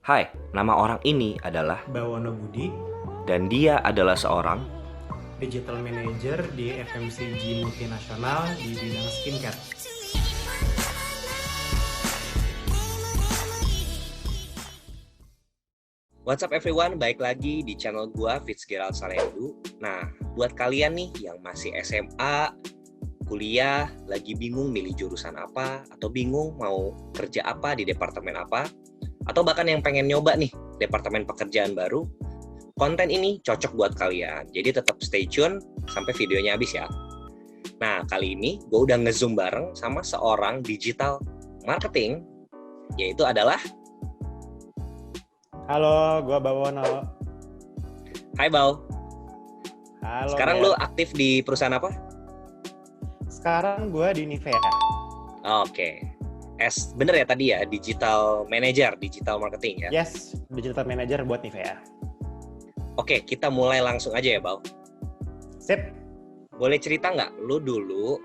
Hai, nama orang ini adalah Bawono Budi, dan dia adalah seorang. Digital Manager di FMCG multinasional di bidang skincare. What's up everyone, balik lagi di channel gua Fitzgerald Salendu. Nah, buat kalian nih yang masih SMA, kuliah, lagi bingung milih jurusan apa, atau bingung mau kerja apa di departemen apa, atau bahkan yang pengen nyoba nih departemen pekerjaan baru, konten ini cocok buat kalian. Jadi tetap stay tune sampai videonya habis ya. Nah, kali ini gue udah nge-zoom bareng sama seorang digital marketing, yaitu adalah. Halo, gua Bawono. Hai Bau, Halo, sekarang Beb. lu aktif di perusahaan apa? Sekarang gua di Nivea. Oke, bener ya tadi ya, digital manager, digital marketing ya? Yes, Digital Manager buat Nivea. Oke, kita mulai langsung aja ya Bau. Sip. Boleh cerita nggak, lu dulu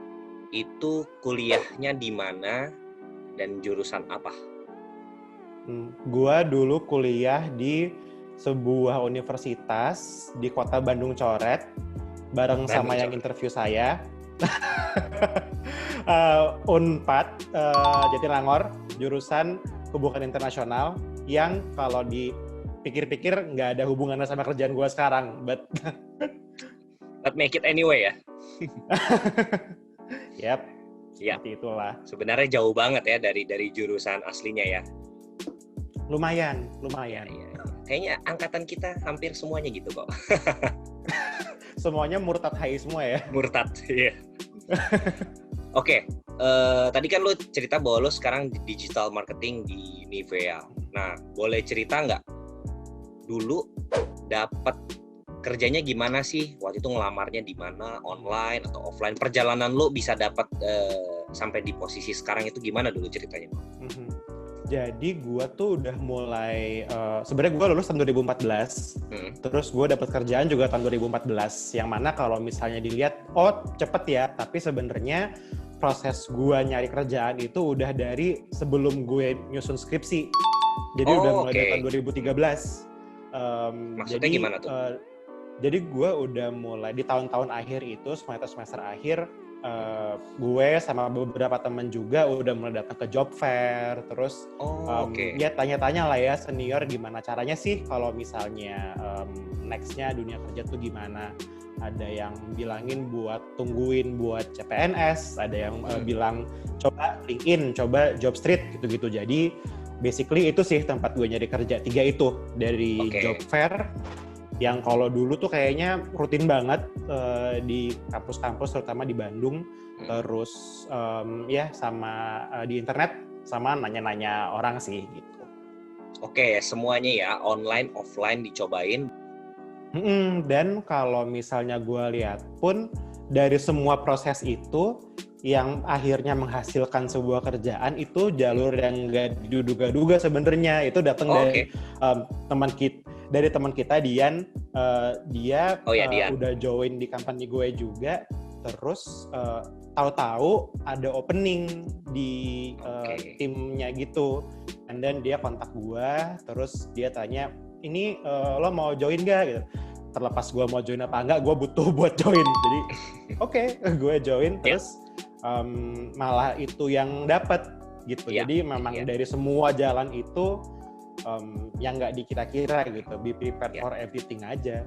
itu kuliahnya di mana dan jurusan apa? Gua dulu kuliah di sebuah universitas di kota Bandung Coret, bareng Bandung sama yang Coret. interview saya. Unpad, Jatinangor, jurusan Hubungan Internasional, yang kalau dipikir-pikir nggak ada hubungannya sama kerjaan gue sekarang, but But make it anyway ya? yep, Ya, seperti itulah. sebenarnya jauh banget ya dari jurusan aslinya ya. Lumayan. Ya. Kayaknya angkatan kita hampir semuanya gitu kok. Semuanya murtad hai semua ya. Murtad, iya. Oke, tadi kan lu cerita bahwa lu sekarang di digital marketing di Nivea. Nah, boleh cerita nggak dulu dapat kerjanya gimana sih? Waktu itu ngelamarnya di mana, online atau offline? Perjalanan lu bisa dapat sampai di posisi sekarang itu gimana dulu ceritanya? Mhm. Jadi gue tuh udah mulai, sebenarnya gue lulus tahun 2014, terus gue dapat kerjaan juga tahun 2014, yang mana kalau misalnya dilihat, oh cepet ya, tapi sebenarnya proses gue nyari kerjaan itu udah dari sebelum gue nyusun skripsi, jadi udah Oh, mulai dari tahun 2013. maksudnya gimana tuh? Jadi gue udah mulai di tahun-tahun akhir itu, semester akhir, gue sama beberapa teman juga udah mulai datang ke job fair, terus ya tanya-tanya lah ya senior gimana caranya sih kalau misalnya next-nya dunia kerja tuh gimana. Ada yang bilangin buat tungguin buat CPNS, ada yang bilang coba LinkedIn, coba Jobstreet gitu-gitu. Jadi basically itu sih tempat gue nyari kerja, 3 itu, dari job fair yang kalau dulu tuh kayaknya rutin banget di kampus-kampus terutama di Bandung, terus ya sama di internet, sama nanya-nanya orang sih gitu. Oke, semuanya ya, online, offline dicobain. Dan kalau misalnya gue lihat pun dari semua proses itu yang akhirnya menghasilkan sebuah kerjaan itu jalur yang nggak diduga-duga sebenarnya, itu datang dari teman kita Dian. Dia Dian. udah join di company gue juga, terus tahu-tahu ada opening di timnya gitu, and then dia kontak gue, terus dia tanya, ini lo mau join gak gitu. Terlepas gue mau join apa enggak, gue butuh buat join, jadi oke, gue join. Terus malah itu yang dapat gitu. Jadi memang dari semua jalan itu yang nggak dikira-kira gitu, be prepared for everything aja.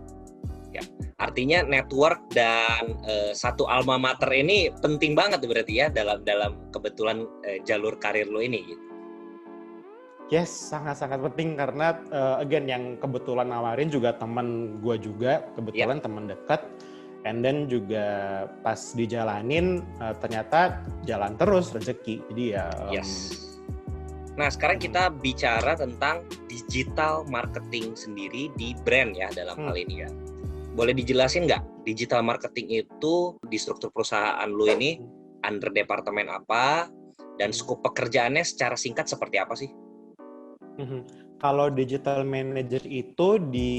Ya, artinya network dan satu alma mater ini penting banget berarti ya dalam kebetulan jalur karir lo ini gitu. Yes, sangat-sangat penting karena again yang kebetulan nawarin juga teman gue juga, kebetulan teman dekat, and then juga pas dijalanin ternyata jalan terus rezeki. Jadi ya. Nah, sekarang kita bicara tentang digital marketing sendiri di brand ya dalam hal ini ya. Boleh dijelasin nggak digital marketing itu di struktur perusahaan lo ini under departemen apa dan skop pekerjaannya secara singkat seperti apa sih? Kalau digital manager itu di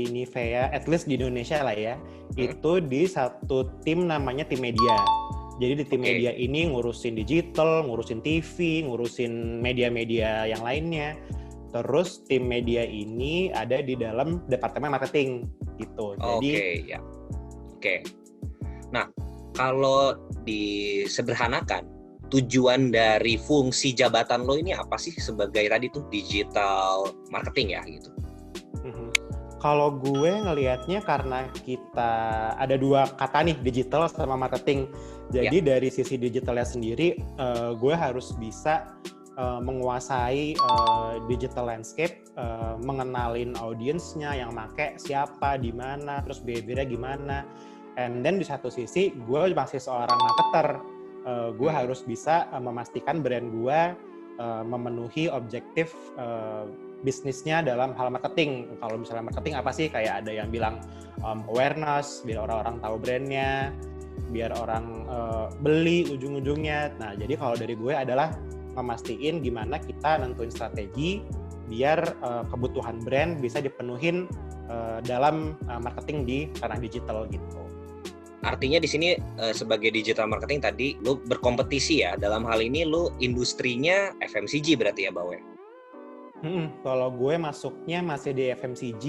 Nivea, at least di Indonesia lah ya, itu di satu tim namanya tim media. Jadi di tim media ini ngurusin digital, ngurusin TV, ngurusin media-media yang lainnya. Terus tim media ini ada di dalam departemen marketing gitu. Jadi ya. Oke. Nah, kalau disederhanakan, tujuan dari fungsi jabatan lo ini apa sih sebagai tadi tuh digital marketing ya gitu? Kalau gue ngelihatnya karena kita ada dua kata nih, digital sama marketing. Jadi dari sisi digitalnya sendiri, gue harus bisa menguasai digital landscape, mengenalin audiensnya, yang make siapa, di mana, terus behavior-nya gimana. And then di satu sisi, gue masih seorang marketer. Gue harus bisa memastikan brand gue memenuhi objektif bisnisnya dalam hal marketing. Kalau misalnya marketing apa sih? Kayak ada yang bilang awareness, biar orang-orang tahu brandnya, biar orang beli ujung-ujungnya. Nah, jadi kalau dari gue adalah memastiin gimana kita nentuin strategi biar kebutuhan brand bisa dipenuhin dalam marketing di ranah digital gitu. Artinya di sini sebagai digital marketing tadi lu berkompetisi ya, dalam hal ini lu industrinya FMCG berarti ya, Bawe? Kalau gue masuknya masih di FMCG,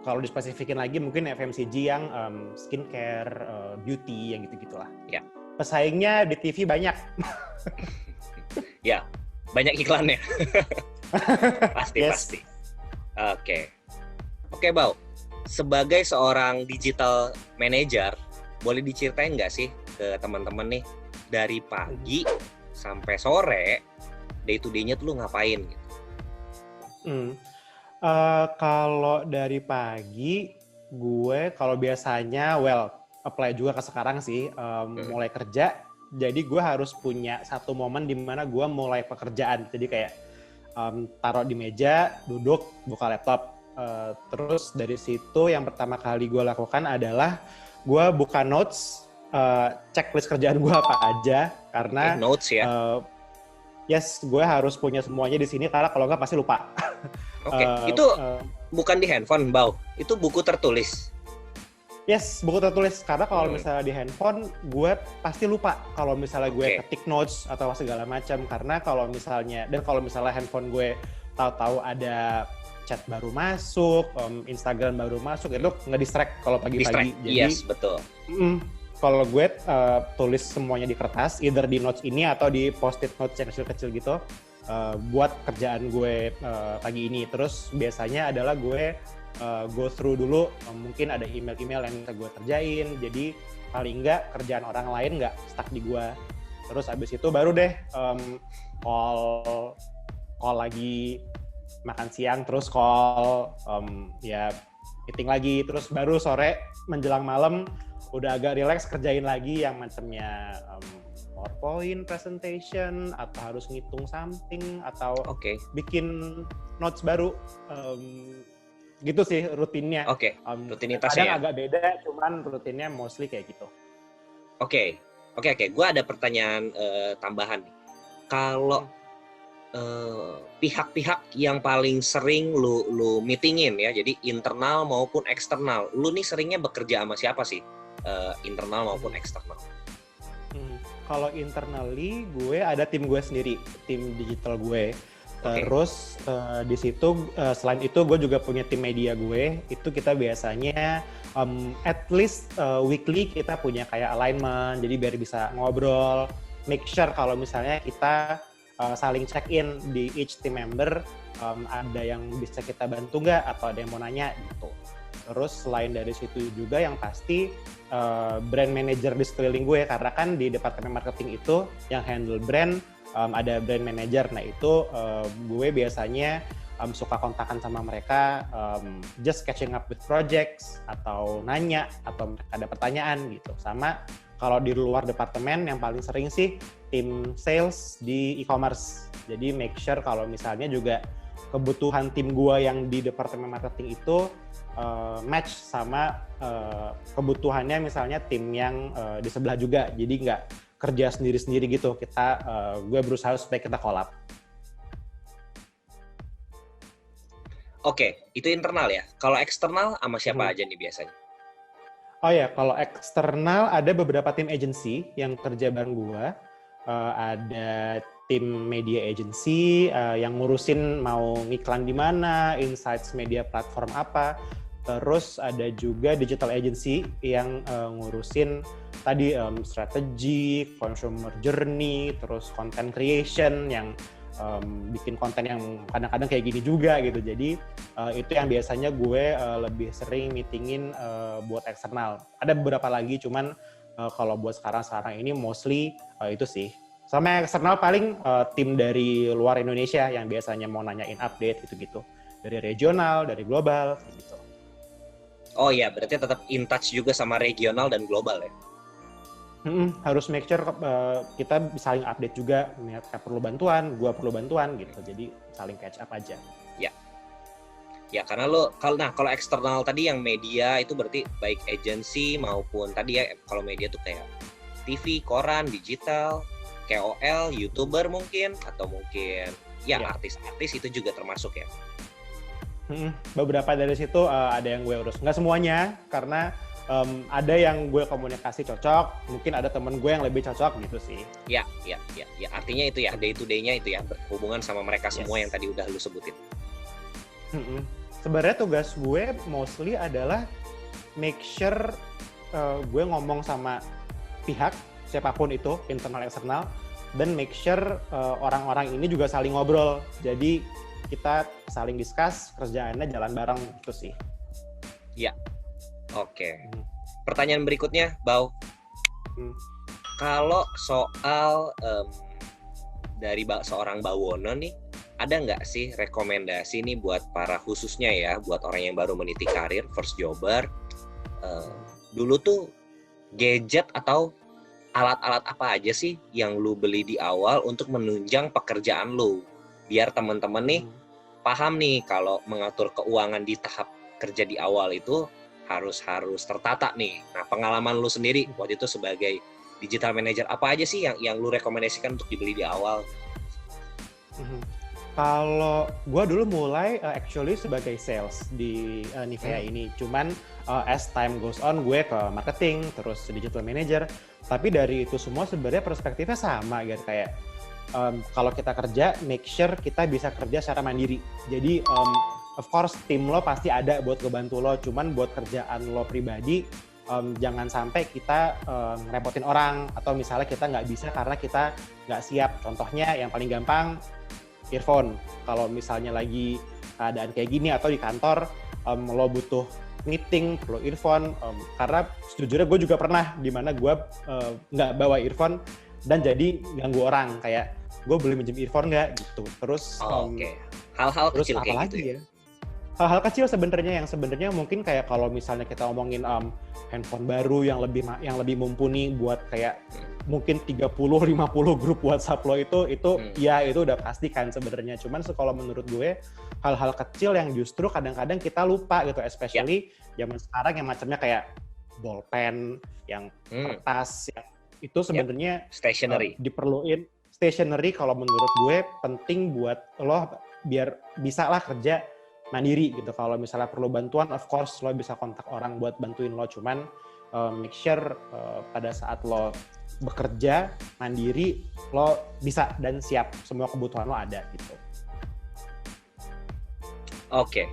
kalau dispesifikin lagi mungkin FMCG yang skincare, beauty, yang gitu-gitulah. Ya. Pesaingnya di TV banyak. Ya, banyak iklannya. Pasti. Oke, Bau. Sebagai seorang digital manager, boleh diceritain nggak sih ke teman-teman nih, dari pagi sampai sore, day to day-nya tuh lu ngapain gitu? Kalau dari pagi, gue kalau biasanya, apply juga ke sekarang sih, mulai kerja, jadi gue harus punya satu momen di mana gue mulai pekerjaan. Jadi kayak taruh di meja, duduk, buka laptop. Terus dari situ yang pertama kali gue lakukan adalah gue buka notes, checklist kerjaan gue apa aja, karena notes ya. Yes, gue harus punya semuanya di sini karena kalau nggak pasti lupa. Itu bukan di handphone, Bau. Itu buku tertulis. Yes, buku tertulis. Karena kalau misalnya di handphone, gue pasti lupa kalau misalnya gue ketik notes atau segala macam. Karena kalau misalnya handphone gue tahu-tahu ada chat baru masuk, Instagram baru masuk, itu nge-distract kalau pagi-pagi. Jadi, yes, betul. Kalau gue tulis semuanya di kertas, either di notes ini atau di post-it notes yang kecil-kecil gitu, buat kerjaan gue pagi ini. Terus biasanya adalah gue go through dulu, mungkin ada email-email yang bisa gue kerjain, jadi paling enggak kerjaan orang lain nggak stuck di gue. Terus abis itu baru deh call lagi makan siang, terus call meeting lagi, terus baru sore menjelang malam udah agak relax kerjain lagi yang macamnya PowerPoint presentation atau harus ngitung something atau bikin notes baru, gitu sih rutinnya. Rutinitasnya. Kadang agak beda, cuman rutinnya mostly kayak gitu. Oke. Gue ada pertanyaan tambahan nih. Kalau pihak-pihak yang paling sering lu meetingin ya, jadi internal maupun eksternal, lu nih seringnya bekerja sama siapa sih? Internal maupun eksternal? Kalau internally, gue ada tim gue sendiri, tim digital gue. Terus di situ selain itu gue juga punya tim media gue. Itu kita biasanya at least weekly kita punya kayak alignment, jadi biar bisa ngobrol, make sure kalau misalnya kita saling check in di each team member, ada yang bisa kita bantu nggak atau ada yang mau nanya gitu. Terus selain dari situ juga yang pasti brand manager di sekeliling gue, karena kan di departemen marketing itu yang handle brand ada brand manager. Nah itu gue biasanya suka kontakan sama mereka, just catching up with projects atau nanya atau mereka ada pertanyaan gitu. Sama kalau di luar departemen yang paling sering sih tim sales di e-commerce. Jadi make sure kalau misalnya juga kebutuhan tim gue yang di departemen marketing itu match sama kebutuhannya misalnya tim yang di sebelah juga. Jadi nggak kerja sendiri-sendiri gitu. Gue berusaha supaya kita collab. Oke, itu internal ya. Kalau eksternal sama siapa aja nih biasanya? Oh ya, kalau eksternal ada beberapa tim agency yang kerja bareng gue. Ada tim media agency yang ngurusin mau ngiklan di mana, insights media platform apa. Terus ada juga digital agency yang ngurusin tadi strategi, consumer journey, terus content creation yang bikin konten yang kadang-kadang kayak gini juga gitu. Jadi itu yang biasanya gue lebih sering meetingin buat eksternal. Ada beberapa lagi, cuman kalau buat sekarang ini mostly itu sih. Sama eksternal paling tim dari luar Indonesia yang biasanya mau nanyain update gitu-gitu. Dari regional, dari global, gitu. Oh iya, berarti tetap in touch juga sama regional dan global ya? Harus make sure kita saling update juga, mereka perlu bantuan, gua perlu bantuan gitu. Jadi saling catch up aja. Ya karena kalau eksternal tadi yang media itu berarti baik agency maupun tadi ya kalau media tuh kayak TV, koran, digital, KOL, YouTuber mungkin atau mungkin artis-artis itu juga termasuk ya. Beberapa dari situ ada yang gue urus, nggak semuanya karena ada yang gue komunikasi cocok, mungkin ada temen gue yang lebih cocok gitu sih. Ya, artinya itu ya day to day-nya itu ya berhubungan sama mereka semua yang tadi udah lu sebutin. Sebenarnya tugas gue mostly adalah make sure gue ngomong sama pihak siapapun itu, internal eksternal, dan make sure orang-orang ini juga saling ngobrol. Jadi kita saling discuss, kerjaannya jalan bareng gitu sih. Ya. Oke. Pertanyaan berikutnya, Bau. Kalau soal dari seorang Bawono nih, ada nggak sih rekomendasi nih buat para khususnya ya, buat orang yang baru meniti karir, first jobber, dulu tuh gadget atau alat-alat apa aja sih yang lu beli di awal untuk menunjang pekerjaan lu? Biar teman-teman nih paham nih kalau mengatur keuangan di tahap kerja di awal itu harus tertata nih. Nah, pengalaman lu sendiri waktu itu sebagai digital manager apa aja sih yang lu rekomendasikan untuk dibeli di awal? Kalau gue dulu mulai actually sebagai sales di Nivea ini, cuman as time goes on gue ke marketing, terus digital manager. Tapi dari itu semua sebenarnya perspektifnya sama gitu, kayak kalau kita kerja, make sure kita bisa kerja secara mandiri. Jadi of course tim lo pasti ada buat ngebantu lo, cuman buat kerjaan lo pribadi jangan sampai kita ngerepotin orang, atau misalnya kita nggak bisa karena kita nggak siap. Contohnya yang paling gampang, earphone. Kalau misalnya lagi keadaan kayak gini atau di kantor lo butuh meeting perlu earphone, karena sejujurnya gue juga pernah di mana gue nggak bawa earphone dan jadi ganggu orang, kayak gue boleh minjem earphone nggak gitu. Terus hal-hal terus kecil kayak gitu ya. Hal-hal kecil sebenarnya mungkin kayak kalau misalnya kita ngomongin handphone baru yang lebih mumpuni buat kayak mungkin 30-50 grup WhatsApp lo itu ya itu udah pasti kan sebenarnya. Cuman kalau menurut gue hal-hal kecil yang justru kadang-kadang kita lupa gitu, especially zaman sekarang yang macamnya kayak bolpen, yang kertas, yang itu sebenarnya diperluin. Stationery kalau menurut gue penting buat lo biar bisa lah kerja mandiri gitu. Kalau misalnya perlu bantuan, of course lo bisa kontak orang buat bantuin lo. Cuman make sure pada saat lo bekerja mandiri, lo bisa dan siap, semua kebutuhan lo ada gitu. Oke.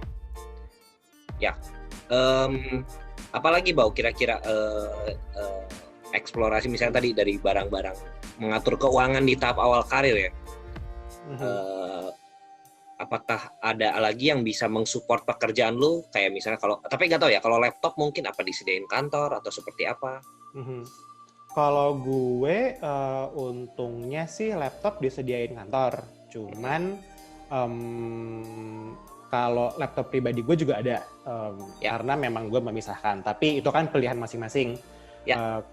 Ya. Apalagi Bau kira-kira eksplorasi misalnya tadi dari barang-barang mengatur keuangan di tahap awal karir ya. Apakah ada lagi yang bisa mensupport pekerjaan lu, kayak misalnya tapi nggak tahu ya, kalau laptop mungkin apa disediain kantor atau seperti apa? Kalau gue untungnya sih laptop disediain kantor, cuman kalau laptop pribadi gue juga ada karena memang gue memisahkan, tapi itu kan pilihan masing-masing.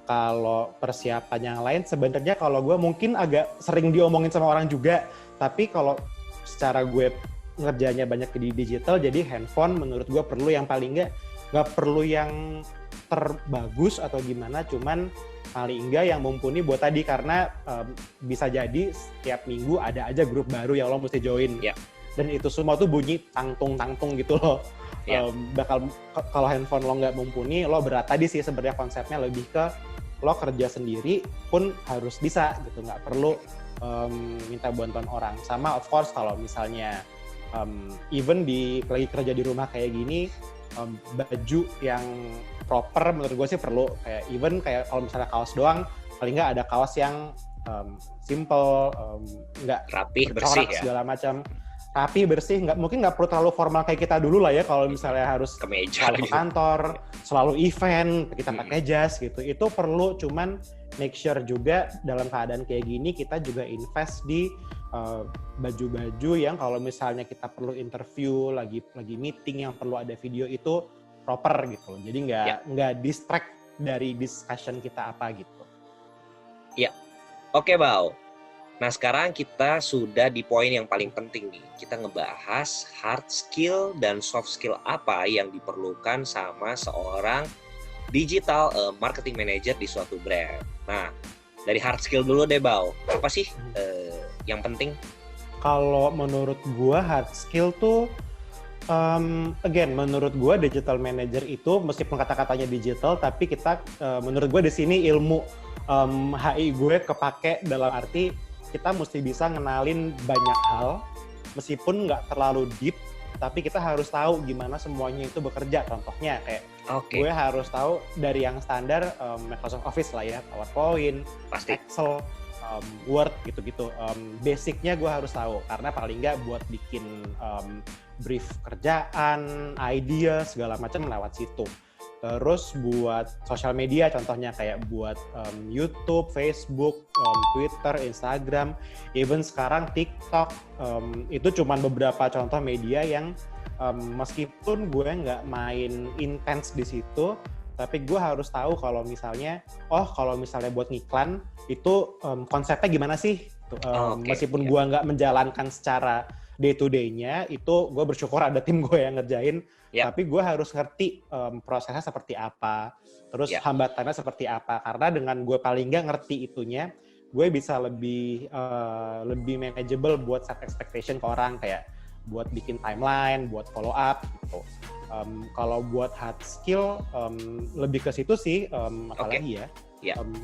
Kalau persiapan yang lain sebenarnya kalau gue mungkin agak sering diomongin sama orang juga, tapi kalau secara gue ngerjanya banyak di digital, jadi handphone menurut gue perlu yang paling nggak perlu yang terbagus atau gimana, cuman paling enggak yang mumpuni buat tadi, karena bisa jadi setiap minggu ada aja grup baru yang lo mesti join, dan itu semua tuh bunyi tangtung gitu loh. Bakal kalau handphone lo nggak mumpuni, lo berat tadi sih sebenarnya konsepnya lebih ke lo kerja sendiri pun harus bisa gitu, nggak perlu minta bantuan orang. Sama of course kalau misalnya even lagi kerja di rumah kayak gini, baju yang proper menurut gue sih perlu, kayak even kayak kalau misalnya kaos doang, paling nggak ada kaos yang simple, nggak rapih, bersih ya, segala macam, rapi, bersih, mungkin nggak perlu terlalu formal kayak kita dulu lah ya, kalau misalnya harus kemeja ke kantor, selalu event, kita pakai jas gitu, itu perlu, cuman make sure juga dalam keadaan kayak gini kita juga invest di baju-baju yang kalau misalnya kita perlu interview, lagi meeting yang perlu ada video itu proper gitu, jadi nggak distract dari discussion kita apa gitu. Ya, oke Bau. Nah sekarang kita sudah di poin yang paling penting nih. Kita ngebahas hard skill dan soft skill apa yang diperlukan sama seorang digital marketing manager di suatu brand. Nah dari hard skill dulu deh Bau. Apa sih yang penting? Kalau menurut gua hard skill tuh, again menurut gua digital manager itu meskipun kata-katanya digital, tapi kita menurut gua di sini ilmu HI gue kepake dalam arti kita mesti bisa ngenalin banyak hal, meskipun nggak terlalu deep, tapi kita harus tahu gimana semuanya itu bekerja. Contohnya kayak gue harus tahu dari yang standar Microsoft Office lah ya, PowerPoint, Excel, Word gitu-gitu. Basicnya gue harus tahu, karena paling nggak buat bikin brief kerjaan, idea, segala macam lewat situ. Terus buat sosial media contohnya kayak buat YouTube, Facebook, Twitter, Instagram, even sekarang TikTok, itu cuma beberapa contoh media yang meskipun gue nggak main intens di situ, tapi gue harus tahu kalau misalnya buat ngiklan itu konsepnya gimana sih? Meskipun gue nggak menjalankan secara day to day-nya, itu gue bersyukur ada tim gue yang ngerjain. Tapi gue harus ngerti prosesnya seperti apa, terus hambatannya seperti apa. Karena dengan gue paling nggak ngerti itunya, gue bisa lebih manageable buat set expectation ke orang, kayak buat bikin timeline, buat follow up gitu. Kalau buat hard skill lebih ke situ sih, apalagi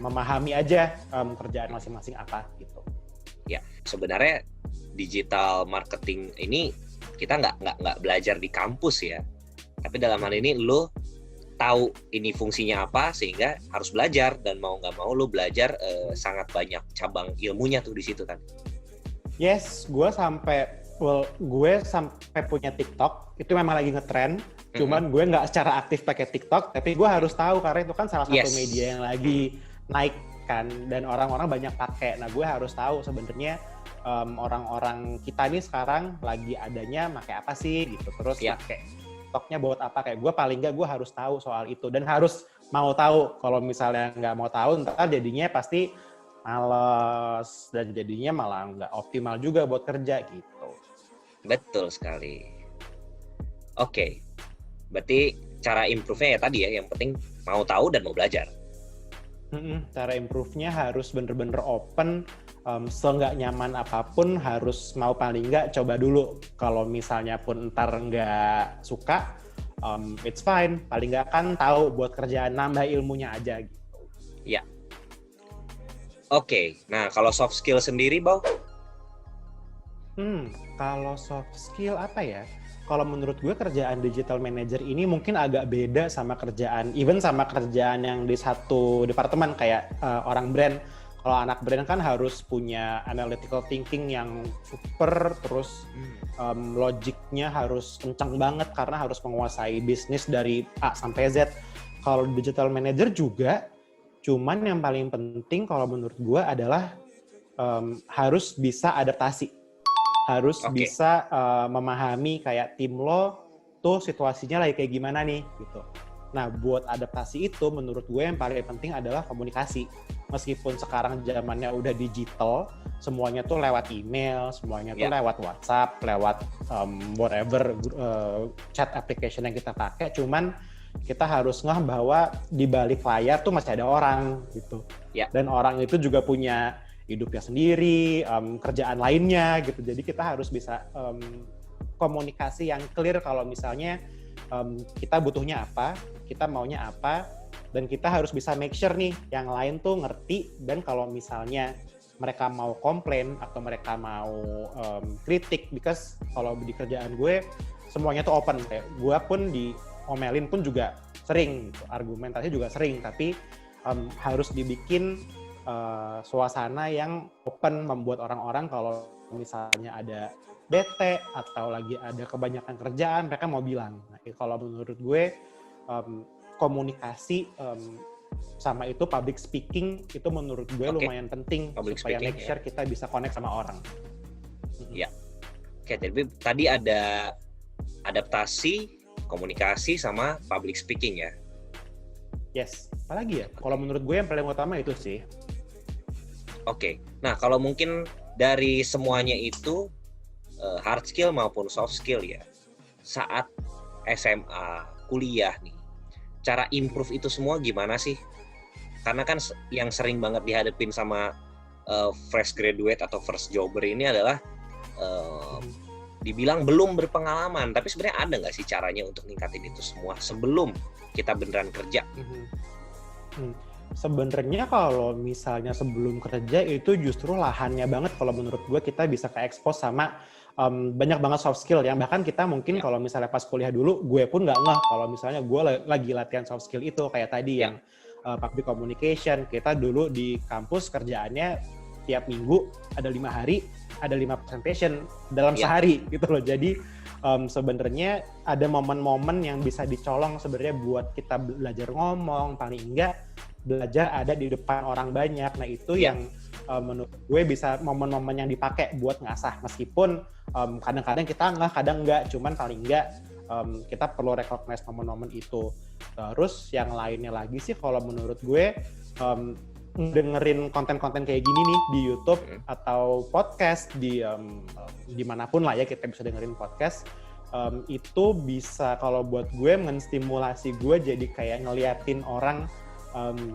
memahami aja kerjaan masing-masing apa gitu. Ya, sebenarnya digital marketing ini kita nggak belajar di kampus ya. Tapi dalam hal ini lo tahu ini fungsinya apa, sehingga harus belajar, dan mau nggak mau lo belajar sangat banyak cabang ilmunya tuh di situ kan. Yes, gue sampai punya TikTok, itu memang lagi ngetren. Cuman gue nggak secara aktif pakai TikTok, tapi gue harus tahu karena itu kan salah satu media yang lagi naik kan, dan orang-orang banyak pakai. Nah gue harus tahu sebenarnya orang-orang kita nih sekarang lagi adanya pakai apa sih gitu, terus pakai TikToknya buat apa, kayak gue paling nggak gue harus tahu soal itu, dan harus mau tahu. Kalau misalnya nggak mau tahu, ntar jadinya pasti males, dan jadinya malah nggak optimal juga buat kerja gitu. Betul sekali. Oke, berarti cara improve-nya ya tadi ya, yang penting mau tahu dan mau belajar. Cara improve-nya harus bener-bener open, seenggak nyaman apapun harus mau paling nggak coba dulu. Kalau misalnya pun ntar nggak suka, it's fine. Paling nggak kan tahu buat kerjaan, nambah ilmunya aja gitu. Ya. Oke, nah kalau soft skill sendiri, Bau? Kalau soft skill apa ya? Kalau menurut gue kerjaan digital manager ini mungkin agak beda sama kerjaan yang di satu departemen kayak orang brand. Kalau anak brand kan harus punya analytical thinking yang super, terus logiknya harus kencang banget karena harus menguasai bisnis dari A sampai Z. Kalau digital manager juga, cuman yang paling penting kalau menurut gue adalah harus bisa adaptasi. Harus bisa memahami kayak tim lo tuh situasinya lagi kayak gimana nih gitu. Nah buat adaptasi itu menurut gue yang paling penting adalah komunikasi. Meskipun sekarang zamannya udah digital, semuanya tuh lewat email, semuanya tuh lewat WhatsApp, lewat whatever chat application yang kita pakai, cuman kita harus ngeh bahwa di balik layar tuh masih ada orang gitu. Dan orang itu juga punya hidupnya sendiri, kerjaan lainnya gitu. Jadi kita harus bisa komunikasi yang clear kalau misalnya kita butuhnya apa, kita maunya apa, Dan kita harus bisa make sure nih yang lain tuh ngerti, dan kalau misalnya mereka mau komplain atau mereka mau kritik, because kalau di kerjaan gue semuanya tuh open, kayak gue pun diomelin pun juga sering, gitu. Argumentasi juga sering, tapi harus dibikin suasana yang open, membuat orang-orang kalau misalnya ada bete atau lagi ada kebanyakan kerjaan, mereka mau bilang. Nah, kalau menurut gue komunikasi sama itu public speaking itu menurut gue lumayan penting public supaya make sure kita bisa connect sama orang. Ya. Oke, jadi tadi ada adaptasi, komunikasi sama public speaking ya. Yes. Apalagi ya? Kalau menurut gue yang paling utama itu sih. Oke. Nah, kalau mungkin dari semuanya itu hard skill maupun soft skill ya. Saat SMA, kuliah nih. Cara improve itu semua gimana sih? Karena kan yang sering banget dihadapin sama fresh graduate atau first jobber ini adalah dibilang belum berpengalaman, tapi sebenarnya ada nggak sih caranya untuk ningkatin itu semua sebelum kita beneran kerja? Sebenarnya kalau misalnya sebelum kerja itu justru lahannya banget kalau menurut gue kita bisa ke-expose sama banyak banget soft skill yang bahkan kita mungkin kalau misalnya pas kuliah dulu gue pun nggak ngeh kalau misalnya gue lagi latihan soft skill itu kayak tadi yang public communication. Kita dulu di kampus kerjaannya tiap minggu ada 5 hari ada 5 presentation dalam sehari gitu loh. Jadi sebenarnya ada momen-momen yang bisa dicolong sebenarnya buat kita belajar ngomong, paling enggak belajar ada di depan orang banyak. Nah itu yang menurut gue bisa momen-momen yang dipakai buat ngasah, meskipun kadang-kadang kita kadang enggak, cuman paling enggak kita perlu recognize momen-momen itu. Terus yang lainnya lagi sih kalau menurut gue dengerin konten-konten kayak gini nih di YouTube atau podcast di manapun lah ya kita bisa dengerin podcast, itu bisa kalau buat gue menstimulasi gue jadi kayak ngeliatin orang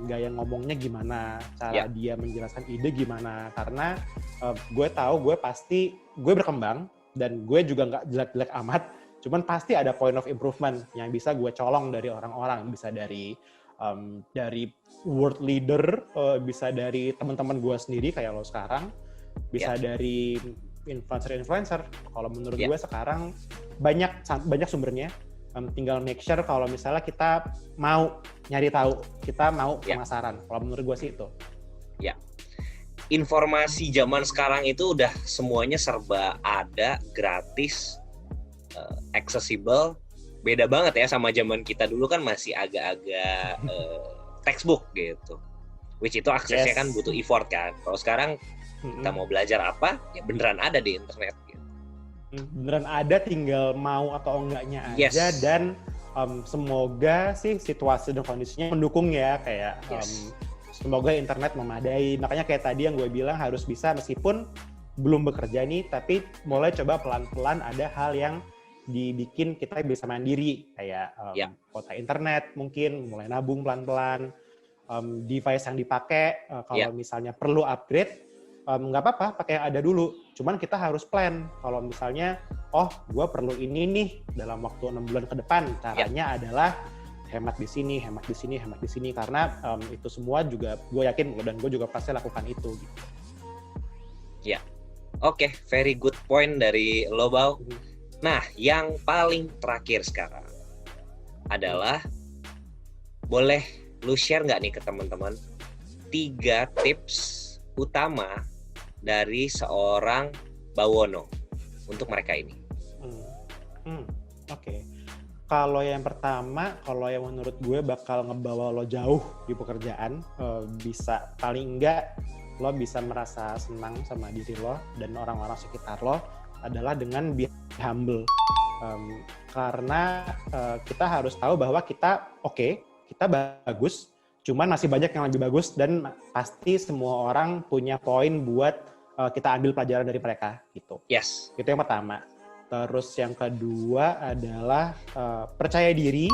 gaya ngomongnya gimana, cara dia menjelaskan ide gimana, karena gue tahu gue berkembang dan gue juga nggak jelek-jelek amat, cuman pasti ada point of improvement yang bisa gue colong dari orang-orang, bisa dari world leader, bisa dari teman-teman gue sendiri kayak lo sekarang, bisa dari influencer. Kalau menurut gue sekarang banyak sumbernya. Tinggal make sure kalau misalnya kita mau nyari tahu, kita mau penasaran. Kalau menurut gue sih itu. Ya, informasi zaman sekarang itu udah semuanya serba ada, gratis, accessible. Beda banget ya sama zaman kita dulu kan masih agak-agag textbook gitu. Which itu aksesnya kan butuh effort kan. Kalau sekarang kita mau belajar apa, ya beneran ada di internet gitu. Beneran ada, tinggal mau atau enggaknya aja. Dan semoga sih situasi dan kondisinya mendukung ya, kayak semoga internet memadai. Makanya kayak tadi yang gue bilang harus bisa meskipun belum bekerja nih, tapi mulai coba pelan-pelan ada hal yang dibikin kita bisa mandiri, kayak kuota internet mungkin mulai nabung pelan-pelan, device yang dipakai kalau misalnya perlu upgrade nggak apa-apa pakai yang ada dulu, cuman kita harus plan kalau misalnya gue perlu ini nih dalam waktu 6 bulan ke depan, caranya adalah hemat di sini, karena itu semua juga gue yakin dan gue juga pasti lakukan itu gitu. Oke, very good point dari lo, Bau. Nah, yang paling terakhir sekarang adalah boleh lu share nggak nih ke teman-teman 3 tips utama dari seorang Bawono untuk mereka ini? Oke. Kalau yang pertama, kalau yang menurut gue bakal ngebawa lo jauh di pekerjaan, bisa paling enggak lo bisa merasa senang sama diri lo dan orang-orang sekitar lo, adalah dengan be humble. Karena kita harus tahu bahwa kita kita bagus, cuman masih banyak yang lebih bagus, dan pasti semua orang punya poin buat kita ambil pelajaran dari mereka gitu. Itu yang pertama. Terus yang kedua adalah percaya diri,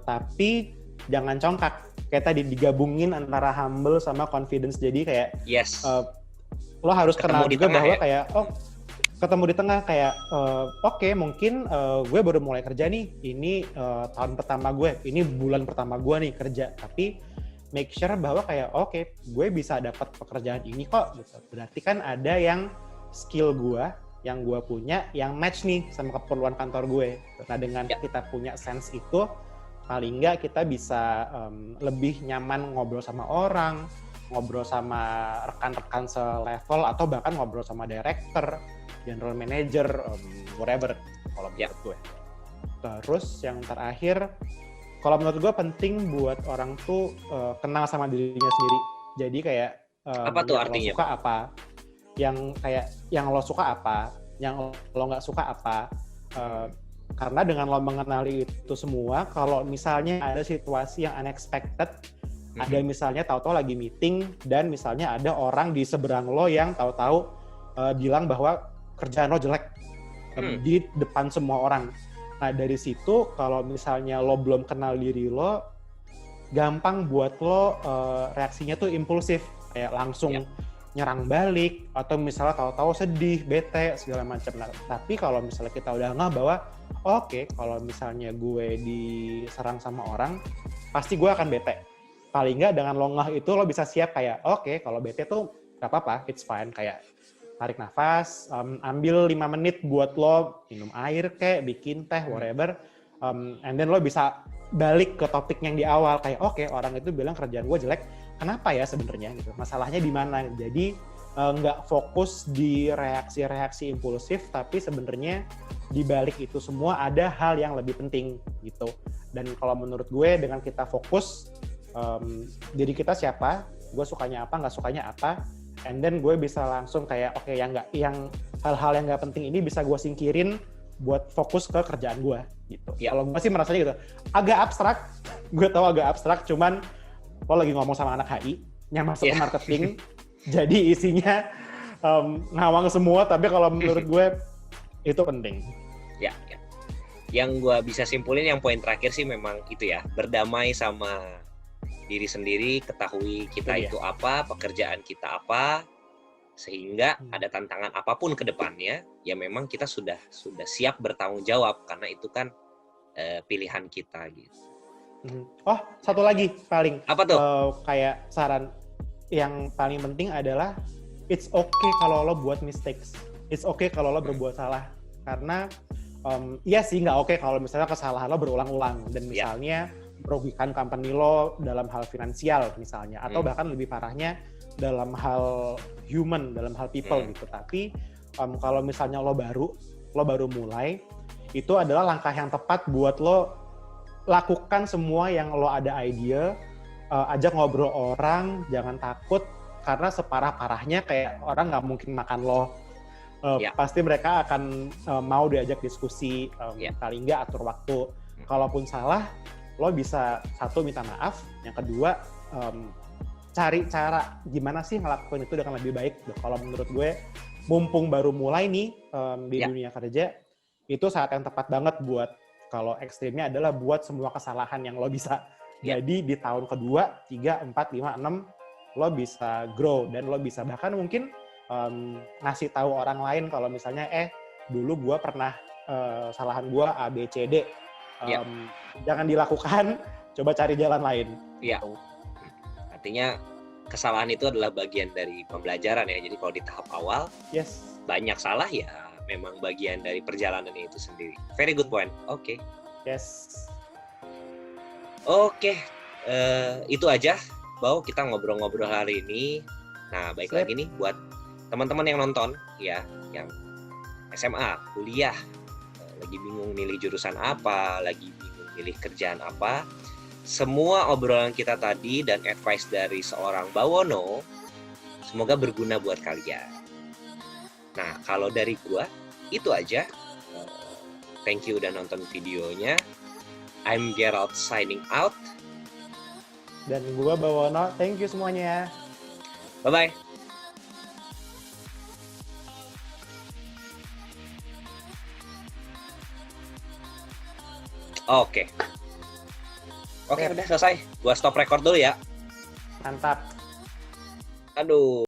tapi jangan congkak. Kayak tadi digabungin antara humble sama confidence. Jadi kayak lo harus kenal juga bahwa kayak ketemu di tengah kayak oke, mungkin gue baru mulai kerja nih, ini tahun pertama gue, ini bulan pertama gue nih kerja, tapi make sure bahwa kayak oke, gue bisa dapat pekerjaan ini kok gitu. Berarti kan ada yang skill gue yang gue punya yang match nih sama keperluan kantor gue. Nah dengan kita punya sense itu, paling nggak kita bisa lebih nyaman ngobrol sama orang, ngobrol sama rekan-rekan selevel, atau bahkan ngobrol sama director, general manager, whatever, kalau menurut gue. Terus yang terakhir, kalau menurut gue penting buat orang tuh kenal sama dirinya sendiri. Jadi kayak apa tuh artinya? Lo suka apa, yang lo suka apa, yang lo nggak suka apa. Karena dengan lo mengenali itu semua, kalau misalnya ada situasi yang unexpected, ada misalnya tahu-tahu lagi meeting dan misalnya ada orang di seberang lo yang tahu-tahu bilang bahwa kerjaan lo jelek di depan semua orang. Nah dari situ kalau misalnya lo belum kenal diri lo, gampang buat lo reaksinya tuh impulsif, kayak langsung nyerang balik atau misalnya tahu-tahu sedih, bete segala macam. Nah, tapi kalau misalnya kita udah ngeh bahwa oke, kalau misalnya gue diserang sama orang, pasti gue akan bete. Paling nggak dengan lo ngeh itu lo bisa siap kayak oke, kalau bete tuh gak apa-apa, it's fine, kayak tarik nafas, ambil 5 menit buat lo minum air kayak bikin teh, whatever, and then lo bisa balik ke topik yang di awal kayak oke, orang itu bilang kerjaan gue jelek, kenapa ya sebenarnya gitu, masalahnya di mana. Jadi nggak fokus di reaksi-reaksi impulsif, tapi sebenarnya di balik itu semua ada hal yang lebih penting gitu. Dan kalau menurut gue dengan kita fokus diri kita siapa, gue sukanya apa, nggak sukanya apa, and then gue bisa langsung kayak oke, yang hal-hal yang nggak penting ini bisa gue singkirin buat fokus ke kerjaan gue gitu. Kalau gue sih merasanya gitu, agak abstrak, gue tahu agak abstrak, cuman lo lagi ngomong sama anak HI yang masuk ke marketing, jadi isinya ngawang semua, tapi kalau menurut gue itu penting. Ya. Yang gue bisa simpulin yang poin terakhir sih memang itu ya, berdamai sama diri sendiri, ketahui kita itu apa, pekerjaan kita apa, sehingga ada tantangan apapun ke depannya, ya memang kita sudah siap bertanggung jawab karena itu kan pilihan kita gitu. Oh, satu lagi paling. Apa tuh? Kayak saran yang paling penting adalah it's okay kalau lo buat mistakes. It's okay kalau lo berbuat salah. Karena iya sih nggak oke kalau misalnya kesalahan lo berulang-ulang dan misalnya merugikan company lo dalam hal finansial misalnya, atau bahkan lebih parahnya dalam hal human, dalam hal people gitu. Tapi kalau misalnya lo baru mulai, itu adalah langkah yang tepat buat lo lakukan semua yang lo ada ide, ajak ngobrol orang, jangan takut, karena separah-parahnya kayak orang nggak mungkin makan lo. Pasti mereka akan mau diajak diskusi, paling nggak atur waktu. Kalaupun salah, lo bisa satu minta maaf, yang kedua cari cara gimana sih ngelakuin itu dengan lebih baik. Kalau menurut gue, mumpung baru mulai nih di dunia kerja, itu saat yang tepat banget buat, kalau ekstrimnya adalah buat semua kesalahan yang lo bisa. Jadi di tahun kedua, 3, 4, 5, 6, lo bisa grow dan lo bisa bahkan mungkin ngasih tahu orang lain kalau misalnya dulu gue pernah kesalahan gue A, B, C, D. Jangan dilakukan, coba cari jalan lain. Iya. Artinya kesalahan itu adalah bagian dari pembelajaran ya. Jadi kalau di tahap awal banyak salah ya memang bagian dari perjalanan itu sendiri. Very good point. Oke. Itu aja Bau kita ngobrol-ngobrol hari ini. Nah, baik lagi nih buat teman-teman yang nonton ya, yang SMA, kuliah, lagi bingung milih jurusan apa, lagi bingung milih kerjaan apa. Semua obrolan kita tadi dan advice dari seorang Bawono semoga berguna buat kalian. Nah, kalau dari gua itu aja. Thank you udah nonton videonya. I'm Gerald signing out. Dan gua Bawono, thank you semuanya. Bye-bye. Oke, udah selesai. Gua stop record dulu ya. Mantap. Aduh.